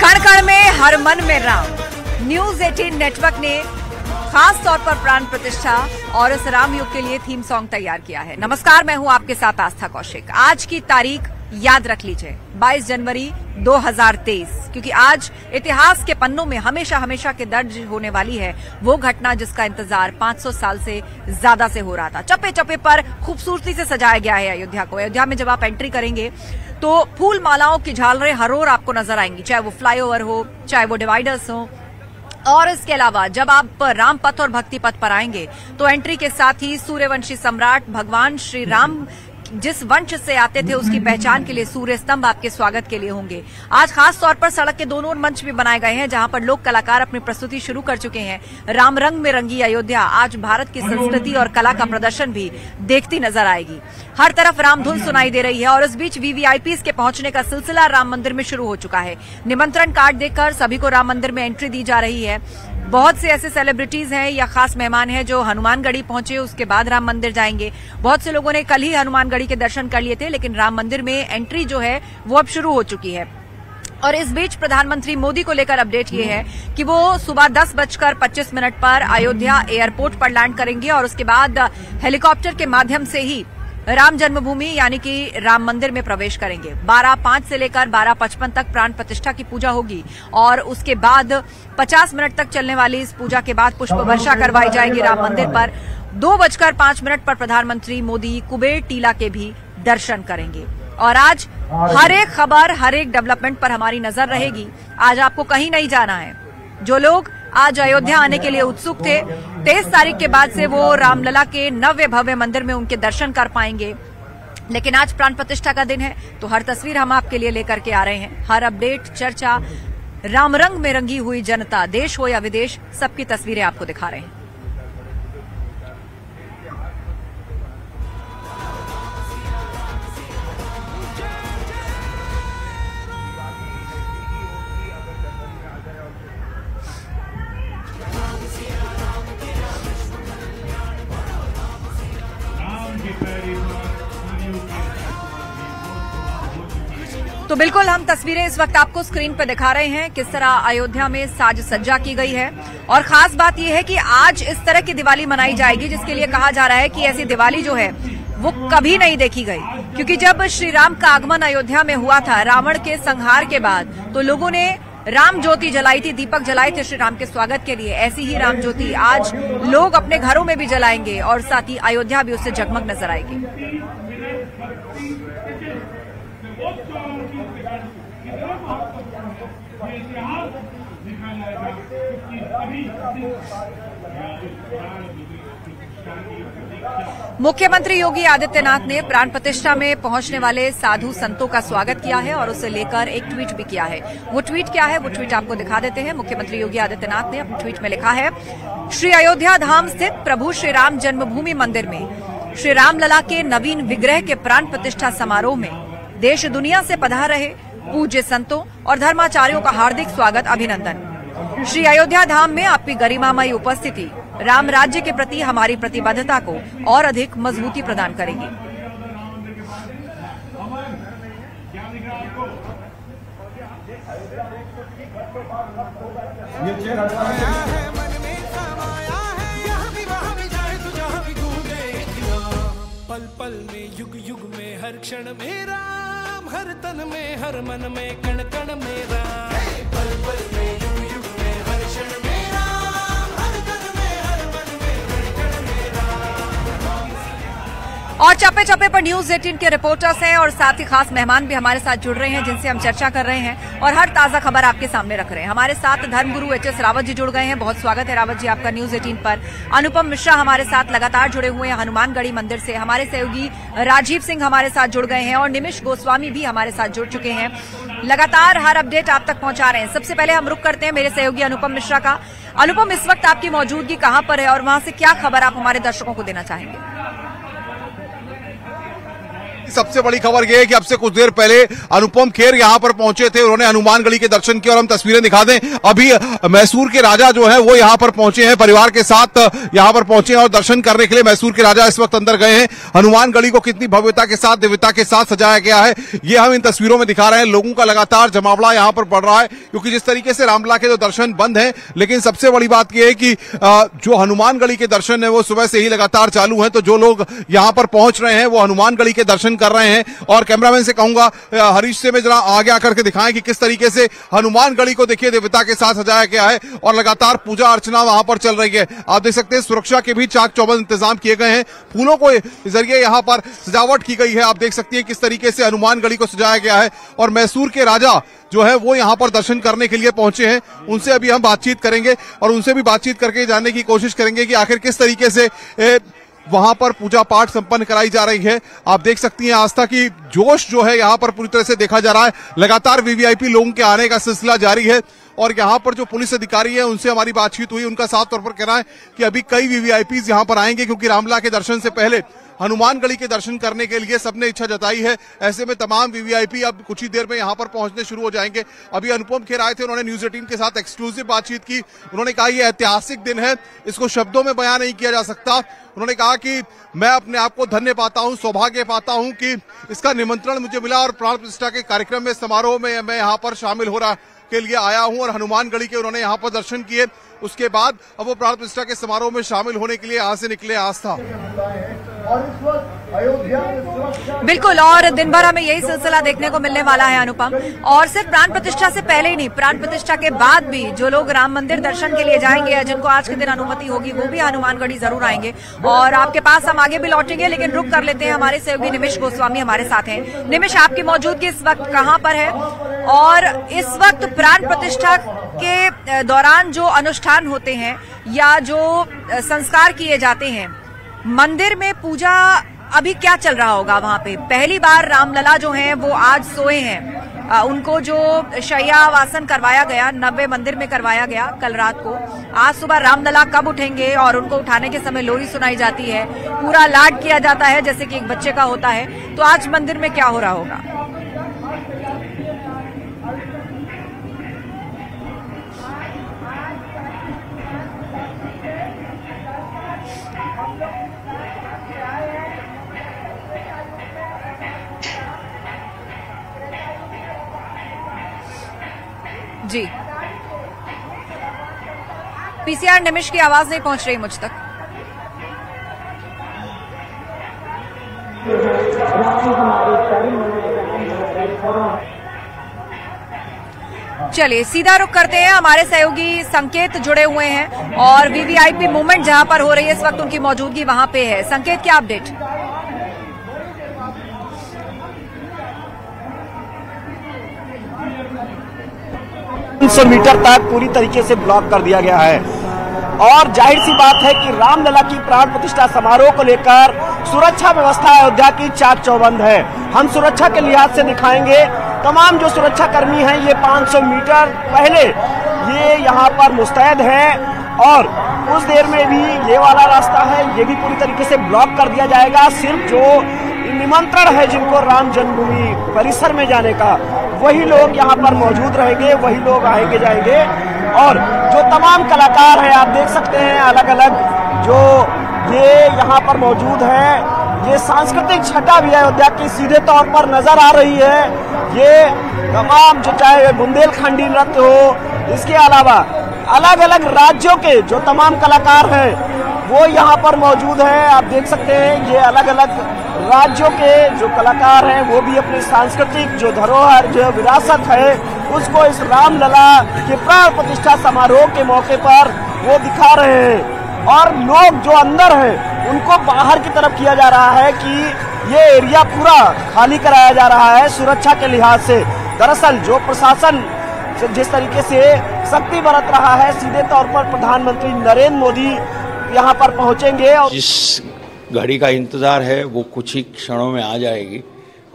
कण कण में हर मन में राम। न्यूज 18 नेटवर्क ने खास तौर पर प्राण प्रतिष्ठा और इस राम युग के लिए थीम सॉन्ग तैयार किया है। नमस्कार, मैं हूं आपके साथ आस्था कौशिक। आज की तारीख याद रख लीजिए, 22 जनवरी 2023, क्योंकि आज इतिहास के पन्नों में हमेशा हमेशा के दर्ज होने वाली है वो घटना जिसका इंतजार 500 साल से ज्यादा से हो रहा था। चप्पे चप्पे पर खूबसूरती से सजाया गया है अयोध्या को। अयोध्या में जब आप एंट्री करेंगे तो फूल मालाओं की झालरें हर ओर आपको नजर आएंगी, चाहे वो फ्लाईओवर हो, चाहे वो डिवाइडर्स हो। और इसके अलावा जब आप राम पथ और भक्ति पथ पर आएंगे तो एंट्री के साथ ही सूर्यवंशी सम्राट भगवान श्री राम जिस वंश से आते थे उसकी पहचान के लिए सूर्य स्तंभ आपके स्वागत के लिए होंगे। आज खास तौर पर सड़क के दोनों मंच भी बनाए गए हैं जहां पर लोक कलाकार अपनी प्रस्तुति शुरू कर चुके हैं। राम रंग में रंगी अयोध्या आज भारत की संस्कृति और कला का प्रदर्शन भी देखती नजर आएगी। हर तरफ राम धुन सुनाई दे रही है और इस बीच वीवीआईपीज के पहुंचने का सिलसिला राम मंदिर में शुरू हो चुका है। निमंत्रण कार्ड देकर सभी को राम मंदिर में एंट्री दी जा रही है। बहुत से ऐसे सेलिब्रिटीज हैं या खास मेहमान हैं जो हनुमानगढ़ी पहुंचे, उसके बाद राम मंदिर जाएंगे। बहुत से लोगों ने कल ही हनुमानगढ़ी के दर्शन कर लिए थे, लेकिन राम मंदिर में एंट्री जो है वो अब शुरू हो चुकी है। और इस बीच प्रधानमंत्री मोदी को लेकर अपडेट ये है कि वो सुबह 10:25 पर अयोध्या एयरपोर्ट पर लैंड करेंगे और उसके बाद हेलीकॉप्टर के माध्यम से ही राम जन्मभूमि यानी कि राम मंदिर में प्रवेश करेंगे। 12:05 से लेकर 12:55 तक प्राण प्रतिष्ठा की पूजा होगी और उसके बाद 50 मिनट तक चलने वाली इस पूजा के बाद पुष्प वर्षा करवाई जाएगी राम मंदिर पर। 2:05 पर प्रधानमंत्री मोदी कुबेर टीला के भी दर्शन करेंगे। और आज हर एक खबर, हर एक डेवलपमेंट पर हमारी नजर रहेगी। आज आपको कहीं नहीं जाना है। जो लोग आज अयोध्या आने के लिए उत्सुक थे, 23 तारीख के बाद से वो रामलला के नव्य भव्य मंदिर में उनके दर्शन कर पाएंगे। लेकिन आज प्राण प्रतिष्ठा का दिन है तो हर तस्वीर हम आपके लिए लेकर के आ रहे हैं। हर अपडेट, चर्चा, राम रंग में रंगी हुई जनता, देश हो या विदेश, सबकी तस्वीरें आपको दिखा रहे हैं। तो बिल्कुल हम तस्वीरें इस वक्त आपको स्क्रीन पर दिखा रहे हैं किस तरह अयोध्या में साज सज्जा की गई है। और खास बात यह है कि आज इस तरह की दिवाली मनाई जाएगी जिसके लिए कहा जा रहा है कि ऐसी दिवाली जो है वो कभी नहीं देखी गई। क्योंकि जब श्री राम का आगमन अयोध्या में हुआ था रावण के संहार के बाद, तो लोगों ने राम ज्योति जलाई थी, दीपक जलाए थे श्री राम के स्वागत के लिए। ऐसी ही राम ज्योति आज लोग अपने घरों में भी जलाएंगे और साथ ही अयोध्या भी उससे जगमग नजर आएगी। मुख्यमंत्री योगी आदित्यनाथ ने प्राण प्रतिष्ठा में पहुंचने वाले साधु संतों का स्वागत किया है और उसे लेकर एक ट्वीट भी किया है। वो ट्वीट क्या है, वो ट्वीट आपको दिखा देते हैं। मुख्यमंत्री योगी आदित्यनाथ ने अपने ट्वीट में लिखा है, श्री अयोध्या धाम स्थित प्रभु श्री राम जन्मभूमि मंदिर में श्री रामलला के नवीन विग्रह के प्राण प्रतिष्ठा समारोह में देश दुनिया से पधार रहे पूज्य संतों और धर्माचार्यों का हार्दिक स्वागत, अभिनंदन। श्री अयोध्या धाम में आपकी गरिमामयी उपस्थिति राम राज्य के प्रति हमारी प्रतिबद्धता को और अधिक मजबूती प्रदान करेगी। पल पल में, युग युग में, हर क्षण में राम, हर तन में, हर मन में, कण कण में राम। पल पल में, युग युग में, हर क्षण में राम, हर तन में, हर मन में, कण कण में राम। और चप्पे चप्पे पर न्यूज 18 के रिपोर्टर्स हैं और साथ ही खास मेहमान भी हमारे साथ जुड़ रहे हैं जिनसे हम चर्चा कर रहे हैं और हर ताजा खबर आपके सामने रख रहे हैं। हमारे साथ धर्मगुरु एचएस रावत जी जुड़ गए हैं। बहुत स्वागत है रावत जी आपका न्यूज 18 पर। अनुपम मिश्रा हमारे साथ लगातार जुड़े हुए हैं हनुमानगढ़ी मंदिर से। हमारे सहयोगी राजीव सिंह हमारे साथ जुड़ गए हैं और निमिष गोस्वामी भी हमारे साथ जुड़ चुके हैं। लगातार हर अपडेट आप तक पहुंचा रहे हैं। सबसे पहले हम रुक करते हैं मेरे सहयोगी अनुपम मिश्रा का। अनुपम, इस वक्त आपकी मौजूदगी कहां पर है और वहां से क्या खबर आप हमारे दर्शकों को देना चाहेंगे? सबसे बड़ी खबर यह है कि अब से कुछ देर पहले अनुपम खेर यहां पर पहुंचे थे, उन्होंने हनुमान गढ़ी के दर्शन किए और हम तस्वीरें दिखा दें। अभी मैसूर के राजा जो है वो यहां पर पहुंचे हैं, परिवार के साथ यहां पर पहुंचे हैं और दर्शन करने के लिए मैसूर के राजा इस वक्त अंदर गए हैं। हनुमान गढ़ी को कितनी भव्यता के साथ, दिव्यता के साथ सजाया गया है ये हम इन तस्वीरों में दिखा रहे हैं। लोगों का लगातार जमावड़ा यहां पर बढ़ रहा है, क्योंकि जिस तरीके से रामलला के जो दर्शन बंद है, लेकिन सबसे बड़ी बात यह है कि जो हनुमान गढ़ी के दर्शन है वो सुबह से ही लगातार चालू है। तो जो लोग यहां पर पहुंच रहे हैं वो हनुमान गढ़ी के दर्शन कर रहे हैं। और कैमरामैन से कहूंगा हरीश से मैं जरा आगे आकर के दिखाएं कि किस तरीके से हनुमान गढ़ी को देखिए दिव्यता के साथ सजाया गया है और लगातार पूजा अर्चना वहां पर चल रही है। आप देख सकते हैं सुरक्षा के भी चाक चौबंद इंतजाम किए गए हैं, फूलों को जरिए यहां पर सजावट की गई है। आप देख सकती हैं किस तरीके से हनुमान गढ़ी को सजाया गया है और मैसूर के राजा जो है वो यहां पर दर्शन करने के लिए पहुंचे हैं। उनसे अभी हम बातचीत करेंगे और उनसे भी बातचीत करके जानने की कोशिश करेंगे कि आखिर किस तरीके से वहां पर पूजा पाठ संपन्न कराई जा रही है। आप देख सकती हैं आस्था की जोश जो है यहां पर पूरी तरह से देखा जा रहा है। लगातार वीवीआईपी लोगों के आने का सिलसिला जारी है और यहां पर जो पुलिस अधिकारी है उनसे हमारी बातचीत हुई, उनका साफ तौर पर कहना है कि अभी कई वीवीआईपीज यहां पर आएंगे, क्योंकि रामलला के दर्शन से पहले हनुमान गढ़ी के दर्शन करने के लिए सबने इच्छा जताई है। ऐसे में तमाम वीवीआईपी अब कुछ ही देर में यहां पर पहुंचने शुरू हो जाएंगे। अभी अनुपम खेर आए थे, उन्होंने न्यूज 18 के साथ एक्सक्लूसिव बातचीत की। उन्होंने कहा यह ऐतिहासिक दिन है, इसको शब्दों में बयां नहीं किया जा सकता। उन्होंने कहा कि मैं अपने आप को धन्य पाता हूं, सौभाग्य पाता हूं कि इसका निमंत्रण मुझे मिला और प्राण प्रतिष्ठा के कार्यक्रम में, समारोह में मैं यहाँ पर शामिल हो रहा के लिए आया हूं। और हनुमान गढ़ी के उन्होंने यहाँ पर दर्शन किए, उसके बाद अब वो प्राण प्रतिष्ठा के समारोह में शामिल होने के लिए यहाँ से निकले। आस्था बिल्कुल, और दिन भर हमें यही सिलसिला देखने को मिलने वाला है अनुपम। और सिर्फ प्राण प्रतिष्ठा से पहले ही नहीं, प्राण प्रतिष्ठा के बाद भी जो लोग राम मंदिर दर्शन के लिए जाएंगे या जिनको आज के दिन अनुमति होगी वो भी हनुमान गढ़ी जरूर आएंगे। और आपके पास हम आगे भी लौटेंगे, लेकिन रुक कर लेते हैं, हमारे सहयोगी निमिष गोस्वामी हमारे साथ हैं। निमिष, आपकी मौजूदगी इस वक्त कहाँ पर है और इस वक्त प्राण प्रतिष्ठा के दौरान जो अनुष्ठान होते हैं या जो संस्कार किए जाते हैं मंदिर में, पूजा अभी क्या चल रहा होगा वहां पे? पहली बार रामलला जो हैं वो आज सोए हैं, उनको जो शय्यावासन करवाया गया नव्य मंदिर में करवाया गया कल रात को, आज सुबह रामलला कब उठेंगे? और उनको उठाने के समय लोरी सुनाई जाती है, पूरा लाड किया जाता है जैसे कि एक बच्चे का होता है। तो आज मंदिर में क्या हो रहा होगा? जी, पीसीआर निमिष की आवाज नहीं पहुंच रही मुझ तक। चलिए सीधा रुख करते हैं, हमारे सहयोगी संकेत जुड़े हुए हैं और वीवीआईपी मूवमेंट जहां पर हो रही है इस वक्त उनकी मौजूदगी वहां पे है। संकेत, क्या अपडेट? 300 मीटर तक पूरी तरीके से ब्लॉक कर दिया गया है और जाहिर सी बात है कि रामलला की प्राण प्रतिष्ठा समारोह को लेकर सुरक्षा व्यवस्था अयोध्या की चाक चौबंद है। हम सुरक्षा के लिहाज से दिखाएंगे, तमाम जो सुरक्षा कर्मी हैं ये 500 मीटर पहले ये यहाँ पर मुस्तैद हैं और उस देर में भी ये वाला रास्ता है, ये भी पूरी तरीके से ब्लॉक कर दिया जाएगा। सिर्फ जो निमंत्रण है जिनको राम जन्मभूमि परिसर में जाने का, वही लोग यहाँ पर मौजूद रहेंगे, वही लोग आएंगे जाएंगे। और जो तमाम कलाकार हैं आप देख सकते हैं अलग अलग जो ये यहाँ पर मौजूद है, ये सांस्कृतिक छटा भी अयोध्या की सीधे तौर पर नजर आ रही है। ये तमाम जो चाहे बुंदेलखंडी नृत्य हो, इसके अलावा अलग अलग राज्यों के जो तमाम कलाकार हैं वो यहाँ पर मौजूद हैं। आप देख सकते हैं ये अलग अलग राज्यों के जो कलाकार हैं वो भी अपनी सांस्कृतिक जो धरोहर जो विरासत है उसको इस रामलला के प्राण प्रतिष्ठा समारोह के मौके पर वो दिखा रहे हैं। और लोग जो अंदर हैं उनको बाहर की तरफ किया जा रहा है कि ये एरिया पूरा खाली कराया जा रहा है सुरक्षा के लिहाज से। दरअसल जो प्रशासन जिस तरीके से सख्ती बरत रहा है, सीधे तौर पर प्रधानमंत्री नरेंद्र मोदी यहाँ पर पहुंचेंगे और जिस घड़ी का इंतजार है वो कुछ ही क्षणों में आ जाएगी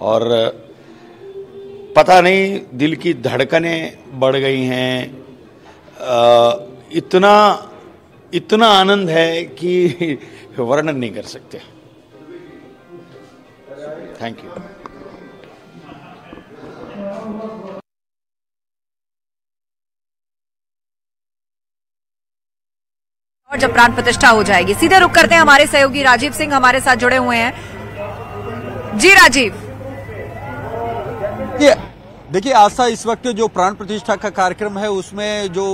और पता नहीं दिल की धड़कनें बढ़ गई हैं। इतना आनंद है कि वर्णन नहीं कर सकते। Thank you. और जब प्राण प्रतिष्ठा हो जाएगी, सीधे रुक करते हैं हमारे सहयोगी राजीव सिंह हमारे साथ जुड़े हुए हैं। जी राजीव। देखिए आस्था, इस वक्त जो प्राण प्रतिष्ठा का कार्यक्रम है उसमें जो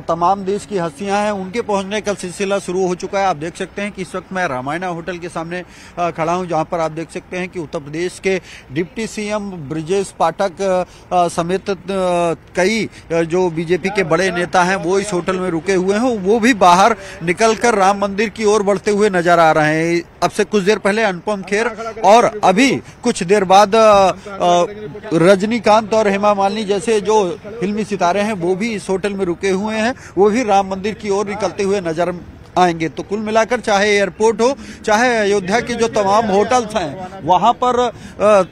तमाम देश की हस्तियां हैं उनके पहुंचने का सिलसिला शुरू हो चुका है। आप देख सकते हैं कि इस वक्त मैं रामायणा होटल के सामने खड़ा हूं, जहां पर आप देख सकते हैं कि उत्तर प्रदेश के डिप्टी सीएम ब्रजेश पाठक समेत कई जो बीजेपी के बड़े नेता हैं वो इस होटल में रुके हुए हैं। वो भी बाहर निकलकर राम मंदिर की ओर बढ़ते हुए नजर आ रहे हैं। अब से कुछ देर पहले अनुपम खेर और अभी कुछ देर बाद रजनीकांत और हेमा मालिनी जैसे जो फिल्मी सितारे हैं वो भी इस होटल में रुके हुए हैं, वो भी राम मंदिर की ओर निकलते हुए नजर आएंगे। तो कुल मिलाकर चाहे एयरपोर्ट हो, चाहे अयोध्या के जो तमाम होटल्स हैं वहां पर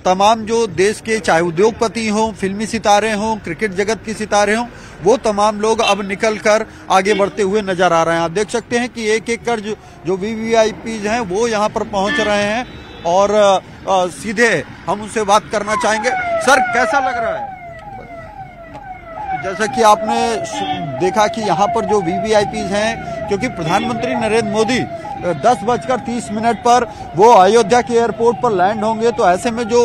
तमाम जो देश के चाहे उद्योगपति हों, फिल्मी सितारे हों, क्रिकेट जगत के सितारे हों, वो तमाम लोग अब निकलकर आगे बढ़ते हुए नजर आ रहे हैं। आप देख सकते हैं कि एक एक कर जो वीवीआईपी हैं वो यहाँ पर पहुंच रहे हैं और सीधे हम उनसे बात करना चाहेंगे। सर, कैसा लग रहा है? जैसा कि आपने देखा कि यहाँ पर जो वीवीआईपीज हैं, क्योंकि प्रधानमंत्री नरेंद्र मोदी 10:30 पर वो अयोध्या के एयरपोर्ट पर लैंड होंगे, तो ऐसे में जो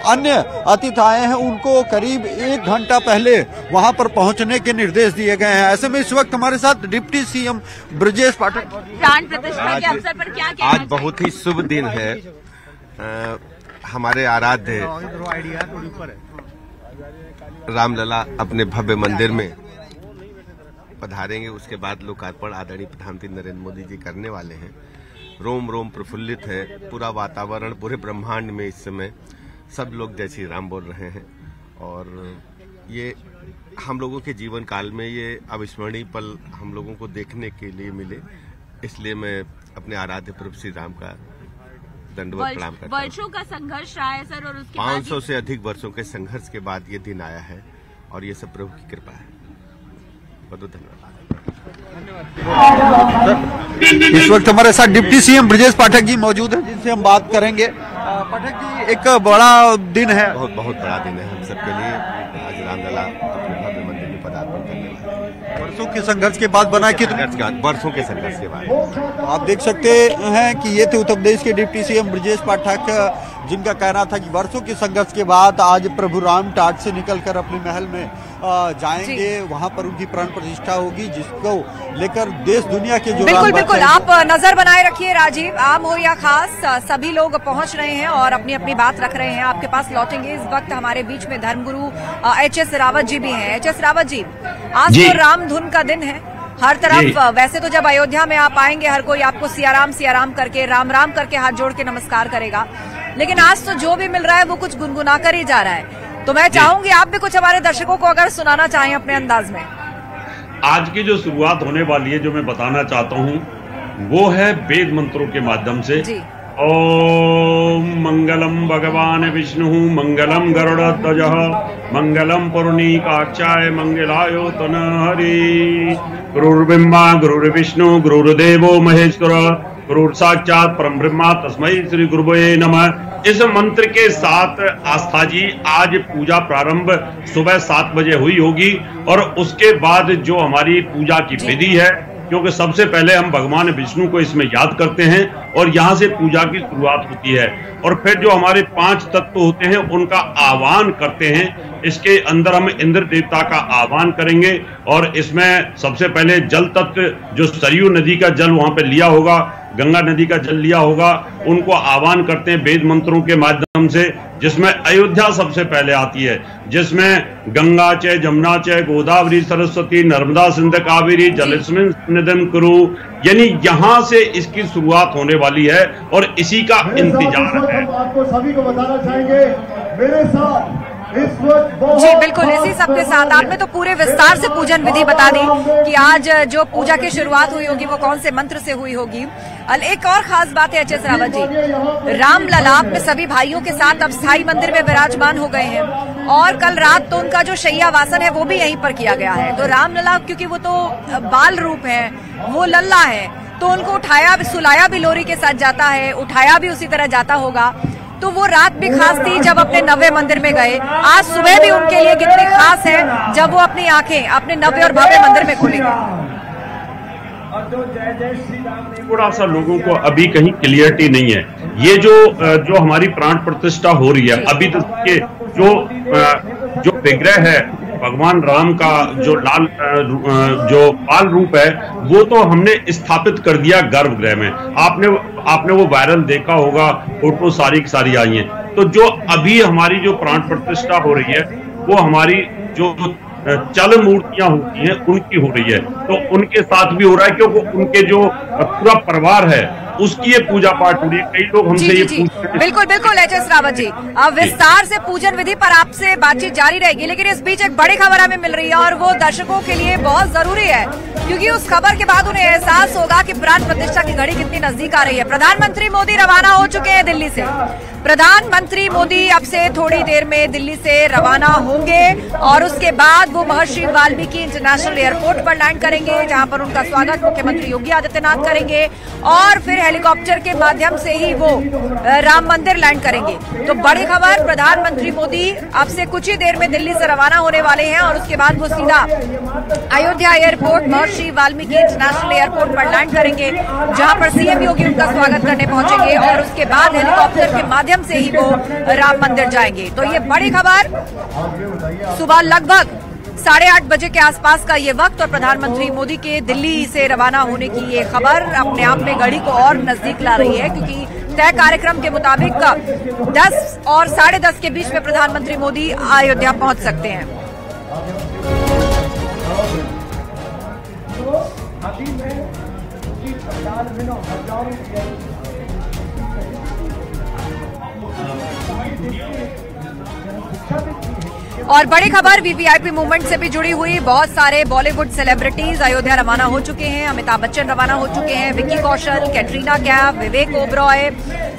अन्य अतिथि आए हैं उनको करीब 1 घंटा पहले वहां पर पहुंचने के निर्देश दिए गए हैं। ऐसे में इस वक्त हमारे साथ डिप्टी सीएम ब्रजेश पाठक। प्राण प्रतिष्ठा के अवसर पर क्या कहना आज बहुत ही शुभ दिन है। हमारे आराध्य रामलला अपने भव्य मंदिर में पधारेंगे। उसके बाद लोकार्पण आदरणीय प्रधानमंत्री नरेंद्र मोदी जी करने वाले हैं। रोम रोम प्रफुल्लित है, पूरा वातावरण, पूरे ब्रह्मांड में इस समय सब लोग जय श्री राम बोल रहे हैं। और ये हम लोगों के जीवन काल में ये अविस्मरणीय पल हम लोगों को देखने के लिए मिले, इसलिए मैं अपने आराध्य प्रभु श्री राम का दंडवत प्रणाम करता हूं। वर्षों का संघर्ष रहा है सर, और उसके 500 से अधिक वर्षों के संघर्ष के बाद ये दिन आया है और ये सब प्रभु की कृपा है। बहुत धन्यवाद। इस वक्त हमारे साथ डिप्टी सीएम ब्रजेश पाठक जी मौजूद हैं, जिनसे हम बात करेंगे। पाठक जी, एक बड़ा दिन है, बहुत बड़ा दिन है हम सबके लिए। आज रामलला अपने भव्य मंदिर में पदार्पण करने वाले। वर्षों के संघर्ष के बाद बना कि वर्षों के संघर्ष के बाद आप देख सकते हैं कि ये थे उत्तर प्रदेश के डिप्टी सीएम ब्रजेश पाठक, जिनका कहना था कि वर्षों के संघर्ष के बाद आज प्रभु राम टाट से निकलकर अपने महल में जाएंगे, वहां पर उनकी प्राण प्रतिष्ठा होगी, जिसको लेकर देश दुनिया के जो बिल्कुल आप नजर बनाए रखिए राजीव, आम हो या खास सभी लोग पहुंच रहे हैं और अपनी अपनी बात रख रहे हैं। आपके पास लौटेंगे। इस वक्त हमारे बीच में धर्मगुरु एच.एस. रावत जी भी हैं। एच.एस. रावत जी, आज तो राम धुन का दिन है हर तरफ। वैसे तो जब अयोध्या में आप आएंगे हर कोई आपको सियाराम करके, राम राम करके हाथ जोड़ के नमस्कार करेगा, लेकिन आज तो जो भी मिल रहा है वो कुछ गुनगुना कर ही जा रहा है। तो मैं चाहूंगी आप भी कुछ हमारे दर्शकों को अगर सुनाना चाहें अपने अंदाज में। आज की जो शुरुआत होने वाली है, जो मैं बताना चाहता हूँ, वो है वेद मंत्रों के माध्यम से। ओम मंगलम भगवान विष्णु मंगलम गरुड़ध्वजः मंगलम पुंडरीकाक्षाय मंगलाय तनहरि। गुरुर्ब्रह्मा गुरुर्विष्णु गुरुर्देवो महेश्वर गुरुर साक्षात परम ब्रह्मा तस्मै श्री गुरुवे नमः। इस मंत्र के साथ आस्था जी आज पूजा प्रारंभ सुबह 7 बजे हुई होगी और उसके बाद जो हमारी पूजा की विधि है, क्योंकि सबसे पहले हम भगवान विष्णु को इसमें याद करते हैं और यहाँ से पूजा की शुरुआत होती है और फिर जो हमारे 5 तत्व होते हैं उनका आह्वान करते हैं। इसके अंदर हम इंद्र देवता का आह्वान करेंगे और इसमें सबसे पहले जल तत्व, जो सरयू नदी का जल वहां पे लिया होगा, गंगा नदी का जल लिया होगा, उनको आह्वान करते हैं वेद मंत्रों के माध्यम से, जिसमें अयोध्या सबसे पहले आती है, जिसमें गंगा च जमुना च गोदावरी सरस्वती नर्मदा सिंध कावेरी जलेस्मिन् सन्निधिं कुरु, यानी यहाँ से इसकी शुरुआत होने वाली है और इसी का इंतजार है। आपको सभी को बताना चाहेंगे मेरे साथ जी बिल्कुल, इसी सब के साथ आपने तो पूरे विस्तार से पूजन विधि बता दी कि आज जो पूजा की शुरुआत हुई होगी वो कौन से मंत्र से हुई होगी। एक और खास बात है एच.एस. रावत जी, रामलला अपने सभी भाइयों के साथ अब स्थायी मंदिर में विराजमान हो गए हैं और कल रात तो उनका जो शैया वासन है वो भी यहीं पर किया गया है। तो रामलला, क्योंकि वो तो बाल रूप है, वो लल्ला है, तो उनको उठाया सुलाया भी लोरी के साथ जाता है, उठाया भी उसी तरह जाता होगा। तो वो रात भी खास थी जब अपने नव्य मंदिर में गए, आज सुबह भी उनके लिए कितनी खास है जब वो अपनी आंखें अपने नव्य और भव्य मंदिर में खोलेंगे। थोड़ा सा लोगों को अभी कहीं क्लियरिटी नहीं है। ये जो हमारी प्राण प्रतिष्ठा हो रही है, अभी तक के जो विग्रह है भगवान राम का, जो बाल रूप है, वो तो हमने स्थापित कर दिया गर्भगृह में। आपने वो वायरल देखा होगा, फोटो सारी की सारी आई हैं। तो जो अभी हमारी जो प्राण प्रतिष्ठा हो रही है, वो हमारी जो चल मूर्तियां होती हैं उनकी हो रही है। तो उनके साथ भी हो रहा है, क्योंकि उनके जो पूरा परिवार है उसकी ये पूजा पाठ हो रही है। कई लोग हमसे ये पूछते हैं। बिल्कुल बिल्कुल एच.एस. रावत जी, अब विस्तार से पूजन विधि पर आपसे बातचीत जारी रहेगी, लेकिन इस बीच एक बड़ी खबर हमें मिल रही है और वो दर्शकों के लिए बहुत जरूरी है, क्योंकि उस खबर के बाद उन्हें एहसास होगा कि प्राण प्रतिष्ठा की घड़ी कितनी नजदीक आ रही है। प्रधानमंत्री मोदी रवाना हो चुके हैं दिल्ली से। प्रधानमंत्री मोदी अब से थोड़ी देर में दिल्ली से रवाना होंगे और उसके बाद वो महर्षि वाल्मीकि इंटरनेशनल एयरपोर्ट पर लैंड करेंगे, जहां पर उनका स्वागत मुख्यमंत्री योगी आदित्यनाथ करेंगे और फिर हेलीकॉप्टर के माध्यम से ही वो राम मंदिर लैंड करेंगे। तो बड़ी खबर, प्रधानमंत्री मोदी अब से कुछ ही देर में दिल्ली से रवाना होने वाले हैं और उसके बाद वो सीधा अयोध्या एयरपोर्ट, महर्षि वाल्मीकि इंटरनेशनल एयरपोर्ट पर लैंड करेंगे, जहां पर सीएम योगी उनका स्वागत करने पहुंचेंगे और उसके बाद हेलीकॉप्टर के माध्यम से ही वो राम मंदिर जाएंगे। तो ये बड़ी खबर, सुबह लगभग 8:30 बजे के आसपास का ये वक्त और प्रधानमंत्री मोदी के दिल्ली से रवाना होने की ये खबर अपने आप में घड़ी को और नजदीक ला रही है, क्योंकि तय कार्यक्रम के मुताबिक 10 और 10:30 के बीच में प्रधानमंत्री मोदी अयोध्या पहुंच सकते हैं। और बड़ी खबर वीवीआईपी मूवमेंट से भी जुड़ी हुई, बहुत सारे बॉलीवुड सेलिब्रिटीज अयोध्या रवाना हो चुके हैं। अमिताभ बच्चन रवाना हो चुके हैं, विक्की कौशल, कैटरीना कैफ, विवेक ओबरॉय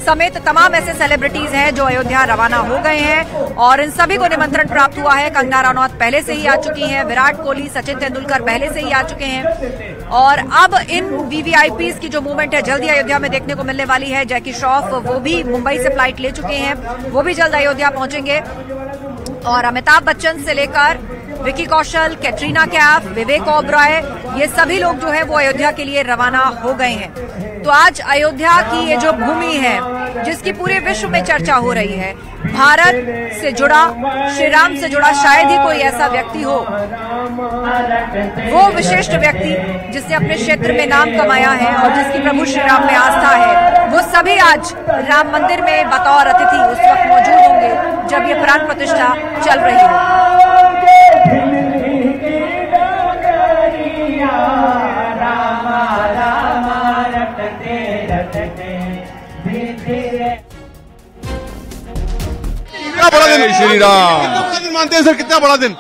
समेत तमाम ऐसे सेलिब्रिटीज हैं जो अयोध्या रवाना हो गए हैं और इन सभी को निमंत्रण प्राप्त हुआ है। कंगना रनौत पहले से ही आ चुकी हैं, विराट कोहली, सचिन तेंदुलकर पहले से ही आ चुके हैं और अब इन वीवीआईपीज की जो मूवमेंट है जल्दी अयोध्या में देखने को मिलने वाली है। जैकी श्रॉफ वो भी मुंबई से फ्लाइट ले चुके हैं, वो भी जल्द अयोध्या पहुंचेंगे और अमिताभ बच्चन से लेकर विक्की कौशल, कैटरीना कैफ, विवेक ओबरॉय, ये सभी लोग जो है वो अयोध्या के लिए रवाना हो गए हैं। तो आज अयोध्या की ये जो भूमि है जिसकी पूरे विश्व में चर्चा हो रही है, भारत से जुड़ा, श्री राम से जुड़ा शायद ही कोई ऐसा व्यक्ति हो, वो विशिष्ट व्यक्ति जिसने अपने क्षेत्र में नाम कमाया है और जिसकी प्रभु श्री राम में आस्था है, वो सभी आज राम मंदिर में बतौर अतिथि उस वक्त मौजूद होंगे जब ये प्राण प्रतिष्ठा चल रही हो। कितना बड़ा दिन श्री राम, कितना दिन मानते हैं सर, कितना बड़ा दिन?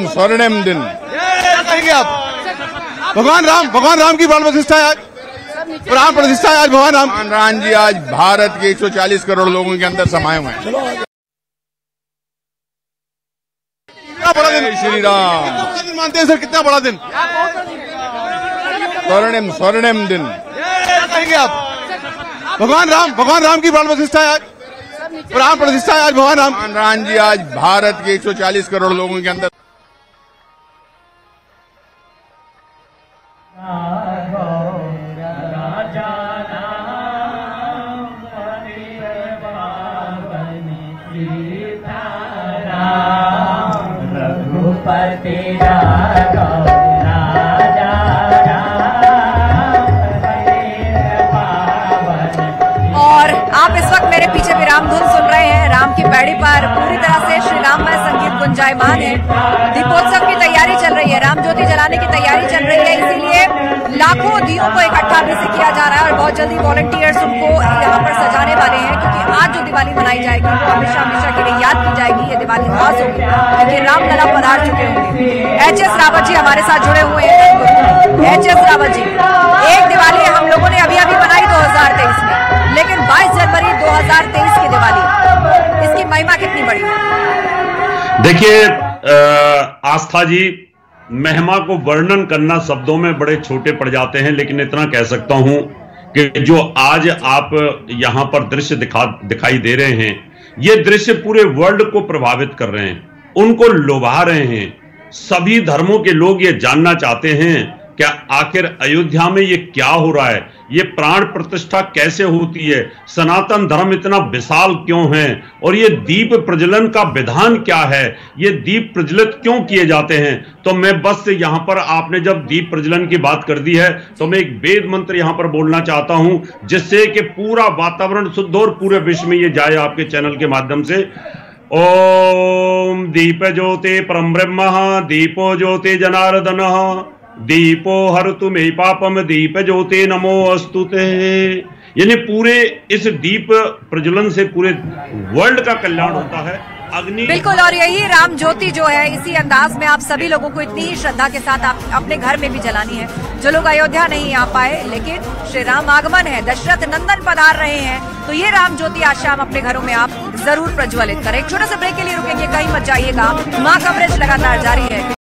स्वर्णिम दिन कहेंगे आप? भगवान राम की प्राण प्रतिष्ठा है आज, प्राण प्रतिष्ठा है आज भगवान राम जी आज भारत के 140 करोड़ लोगों के अंदर समाये हुए हैं। कितना बड़ा दिन श्री राम, कितना दिन मानते हैं सर, कितना बड़ा दिन? स्वर्णिम दिन कहेंगे आप? भगवान राम की प्राण प्रतिष्ठा है आज, प्राण प्रतिष्ठा है आज भगवान राम जी आज भारत के 140 करोड़ लोगों के अंदर। और आप इस वक्त मेरे पीछे भी राम धुन सुन रहे हैं। राम की पैड़ी पर पूरी तरह से श्री राममय संगीत गुंजायमान है। दीपोत्सव की तैयारी चल रही है, राम ज्योति जलाने की तैयारी चल रही है, इसीलिए लाखों दियों को इकट्ठा भी से किया जा रहा है और बहुत जल्दी वॉलंटियर्स उनको यहाँ पर सजाने वाले हैं, क्योंकि आज जो दिवाली मनाई जाएगी वो हमेशा के लिए याद की जाएगी। ये दिवाली खास होगी क्योंकि रामलला पधार चुके होंगे। एच.एस. रावत जी हमारे साथ जुड़े हुए हैं। एच.एस. रावत जी, एक दिवाली हम लोगों ने अभी बनाई 2023 में, लेकिन 22 जनवरी 2023 की दिवाली, इसकी महिमा कितनी बड़ी है? देखिए आस्था जी, महिमा को वर्णन करना शब्दों में बड़े छोटे पड़ जाते हैं, लेकिन इतना कह सकता हूं कि जो आज आप यहां पर दृश्य दिखाई दे रहे हैं, ये दृश्य पूरे वर्ल्ड को प्रभावित कर रहे हैं, उनको लुभा रहे हैं। सभी धर्मों के लोग ये जानना चाहते हैं क्या आखिर अयोध्या में ये क्या हो रहा है, ये प्राण प्रतिष्ठा कैसे होती है, सनातन धर्म इतना विशाल क्यों है, और ये दीप प्रज्वलन का विधान क्या है, ये दीप प्रज्वलित क्यों किए जाते हैं। तो मैं बस यहां पर, आपने जब दीप प्रज्वलन की बात कर दी है, तो मैं एक वेद मंत्र यहां पर बोलना चाहता हूं, जिससे कि पूरा वातावरण शुद्ध और पूरे विश्व में ये जाए आपके चैनल के माध्यम से। ओम दीप ज्योति परम ब्रह्म दीपो ज्योति जनार्दन दीपो हरतु मे पापम दीप ज्योति नमो अस्तुते। यानी पूरे इस दीप प्रज्वलन से पूरे वर्ल्ड का कल्याण होता है। अग्नि बिल्कुल, और यही राम ज्योति जो है, इसी अंदाज में आप सभी लोगों को इतनी ही श्रद्धा के साथ आप अपने घर में भी जलानी है। जो लोग अयोध्या नहीं आ पाए, लेकिन श्री राम आगमन है, दशरथ नंदन पधार रहे हैं, तो ये राम ज्योति आज शाम अपने घरों में आप जरूर प्रज्वलित करें। एक छोटे से ब्रेक के लिए रुकेंगे, कहीं मत जाइएगा, मां कवरेज लगातार जारी है।